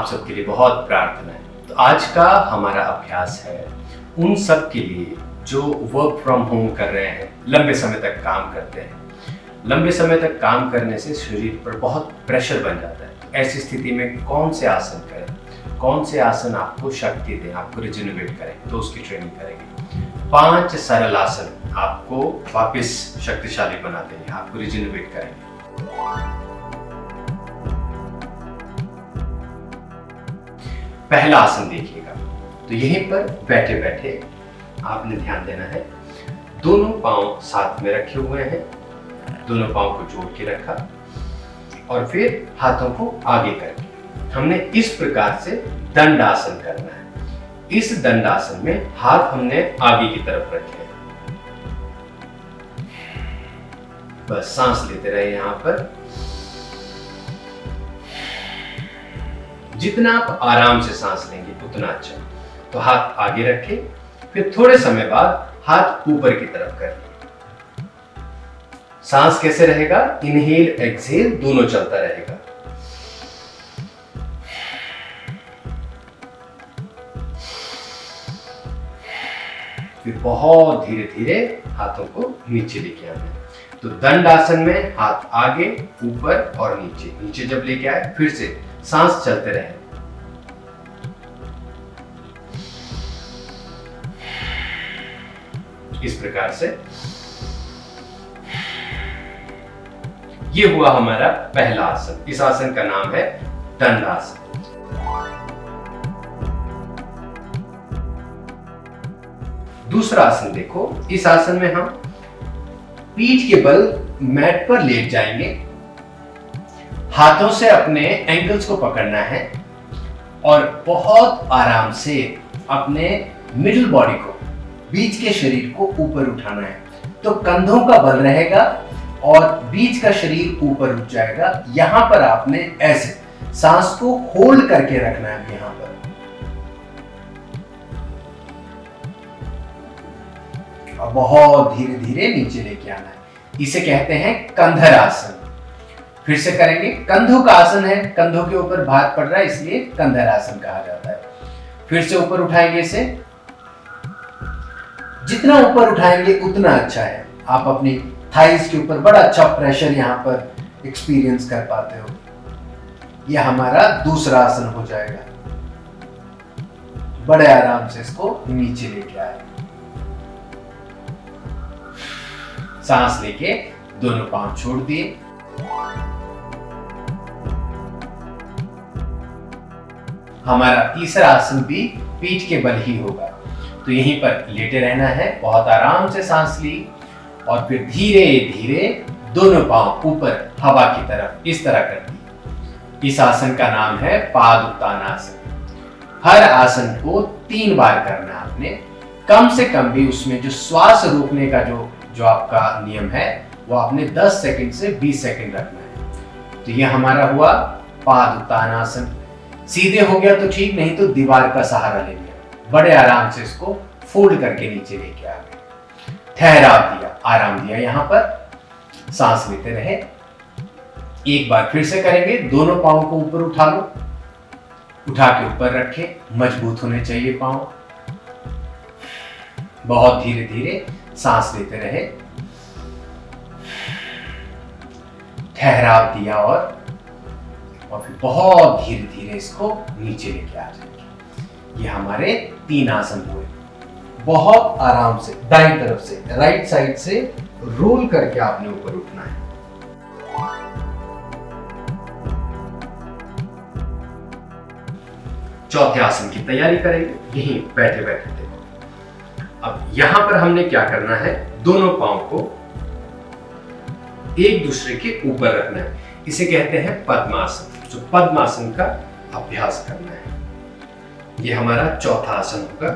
आप सबके लिए बहुत प्रार्थना है। तो आज का हमारा अभ्यास है उन सब के लिए जो वर्क फ्रॉम होम कर रहे हैं, लंबे समय तक काम करते हैं। लंबे समय तक काम करने से शरीर पर बहुत प्रेशर बन जाता है। तो ऐसी स्थिति में कौन से आसन करें, कौन से आसन आपको शक्ति दें, आपको रिजेनरेट करें, तो उसकी ट्रेनिंग करेंगे। 5 सरल आसन आपको वापस शक्तिशाली बना देंगे, आपको रिजेनरेट करेंगे। पहला आसन देखिएगा। तो यहीं पर बैठे बैठे आपने ध्यान देना है। दोनों पांव साथ में रखे हुए हैं, दोनों पांव को जोड़ के रखा और फिर हाथों को आगे करके हमने इस प्रकार से दंडासन करना है। इस दंडासन में हाथ हमने आगे की तरफ रखे हैं। बस सांस लेते रहे यहां पर। जितना आप आराम से सांस लेंगे उतना अच्छा। तो हाथ आगे रखें, फिर थोड़े समय बाद हाथ ऊपर की तरफ करिए। सांस कैसे रहेगा? इनहेल एक्सहेल दोनों चलता रहेगा। फिर बहुत धीरे धीरे हाथों को नीचे लेके आना है। तो दंडासन में हाथ आगे, ऊपर और नीचे। नीचे जब लेके आए फिर से सांस चलते रहे। इस प्रकार से ये हुआ हमारा पहला आसन। इस आसन का नाम है दंडासन। दूसरा आसन देखो। इस आसन में हम पीठ के बल मैट पर लेट जाएंगे। हाथों से अपने एंकल्स को पकड़ना है और बहुत आराम से अपने मिडिल बॉडी को, बीच के शरीर को ऊपर उठाना है। तो कंधों का बल रहेगा और बीच का शरीर ऊपर उठ जाएगा। यहां पर आपने ऐसे सांस को होल्ड करके रखना है। यहां पर और बहुत धीरे धीरे नीचे लेके आना है। इसे कहते हैं कंधर आसन। फिर से करेंगे। कंधों का आसन है, कंधों के ऊपर भार पड़ रहा है, इसलिए कंधर आसन कहा जाता है। फिर से ऊपर उठाएंगे इसे। जितना ऊपर उठाएंगे उतना अच्छा है। आप अपनी थाइस के ऊपर बड़ा अच्छा प्रेशर यहां पर एक्सपीरियंस कर पाते हो। यह हमारा दूसरा आसन हो जाएगा। बड़े आराम से इसको नीचे लेके आए। सांस लेके दोनों पांव छोड़ दिए। हमारा तीसरा आसन भी पीठ के बल ही होगा। तो यहीं पर लेटे रहना है। बहुत आराम से सांस ली और फिर धीरे धीरे दोनों पांव ऊपर हवा की तरफ इस तरह कर दी। इस आसन का नाम है पादुत्तानासन। हर आसन को 3 बार करना है आपने। कम से कम भी उसमें जो श्वास रोकने का जो आपका नियम है वो आपने 10 सेकंड से 20 सेकंड रखना है। तो यह हमारा हुआ पादुत्तानासन। सीधे हो गया तो ठीक, नहीं तो दीवार का सहारा ले लिया। बड़े आराम से इसको फोल्ड करके नीचे लेके आ गए। ठहराव दिया, आराम दिया। यहां पर सांस लेते रहे। एक बार फिर से करेंगे। दोनों पांव को ऊपर उठा लो, उठा के ऊपर रखें। मजबूत होने चाहिए पांव। बहुत धीरे धीरे सांस लेते रहे। ठहराव दिया और फिर बहुत धीरे धीरे इसको नीचे लेके आ जाएंगे। ये हमारे 3 आसन हुए। बहुत आराम से दाईं तरफ से, राइट साइड से रोल करके आपने ऊपर उठना है। चौथे आसन की तैयारी करेंगे यहीं बैठे बैठे। देखो अब यहां पर हमने क्या करना है, दोनों पांव को एक दूसरे के ऊपर रखना है। इसे कहते हैं पद्मासन। तो पद्मासन का अभ्यास करना है। यह हमारा चौथा आसन होगा,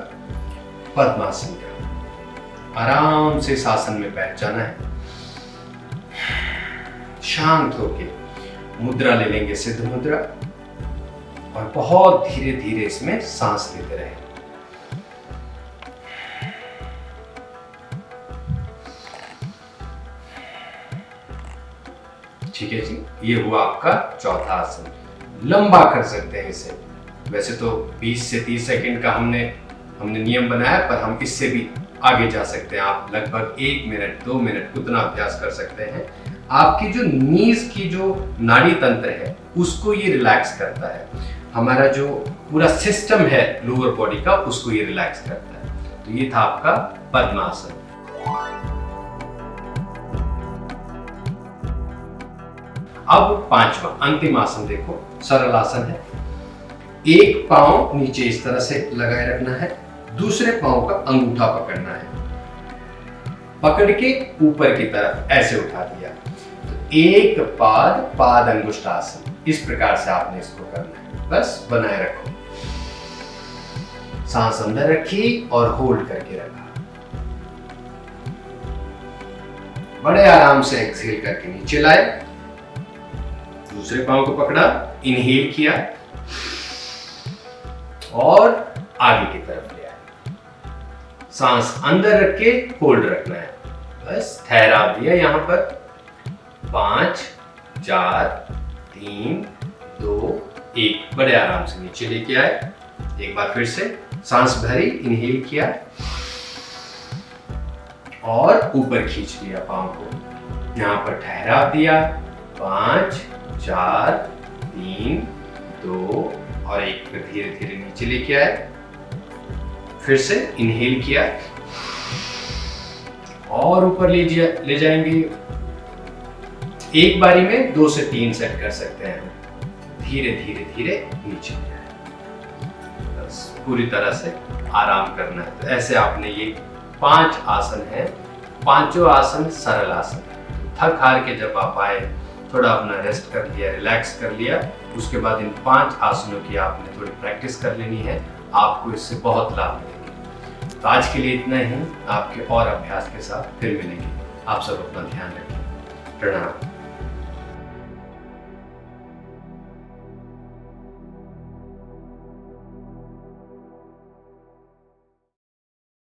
पद्मासन का। आराम से इस आसन में बैठ जाना है। शांत होके मुद्रा ले लेंगे, सिद्ध मुद्रा, और बहुत धीरे धीरे इसमें सांस लेते रहे। ठीक है जी, ये हुआ आपका चौथा आसन। लंबा कर सकते हैं इसे। वैसे तो 20 से 30 सेकंड का हमने नियम बनाया, पर हम इससे भी आगे जा सकते हैं। आप लगभग 1 मिनट 2 मिनट उतना अभ्यास कर सकते हैं। आपकी जो नीज की जो नाड़ी तंत्र है उसको ये रिलैक्स करता है। हमारा जो पूरा सिस्टम है लोअर बॉडी का, उसको ये रिलैक्स करता है। तो ये था आपका पद्मासन। अब पांचवा अंतिम आसन देखो, सरल आसन है। एक पांव नीचे इस तरह से लगाए रखना है, दूसरे पांव का अंगूठा पकड़ना है, पकड़ के ऊपर की तरफ ऐसे उठा दिया। तो एक पाद अंगुष्ठ आसन, इस प्रकार से आपने इसको करना है। बस बनाए रखो, सांस अंदर रखी और होल्ड करके रखा। बड़े आराम से एक्सहेल करके नीचे लाए, दूसरे पांव को पकड़ा, इनहेल किया और आगे की तरफ ले आए। सांस अंदर रख के होल्ड रखना है। बस ठहराव दिया यहां पर। 5 4 3 2 1। बड़े आराम से नीचे लेके आए। एक बार फिर से सांस भरी, इनहेल किया और ऊपर खींच लिया पांव को। यहां पर ठहराव दिया। 5 4 3 2 और 1। फिर धीरे धीरे नीचे लेके आए। फिर से इनहेल किया और ऊपर ले जाएंगे। एक बारी में 2 से 3 सेट कर सकते हैं। धीरे धीरे धीरे नीचे ले आए। बस पूरी तरह से आराम करना है। तो ऐसे आपने ये 5 आसन है। पांचों आसन सरल आसन है। थक हार के जब आप आए, थोड़ा अपना रेस्ट कर लिया, रिलैक्स कर लिया, उसके बाद इन 5 आसनों की आपने थोड़ी प्रैक्टिस कर लेनी है। आपको इससे बहुत लाभ मिलेंगे। तो आज के लिए इतना ही। आपके और अभ्यास के साथ फिर मिलेंगे। आप सब अपना ध्यान रखें। प्रणाम।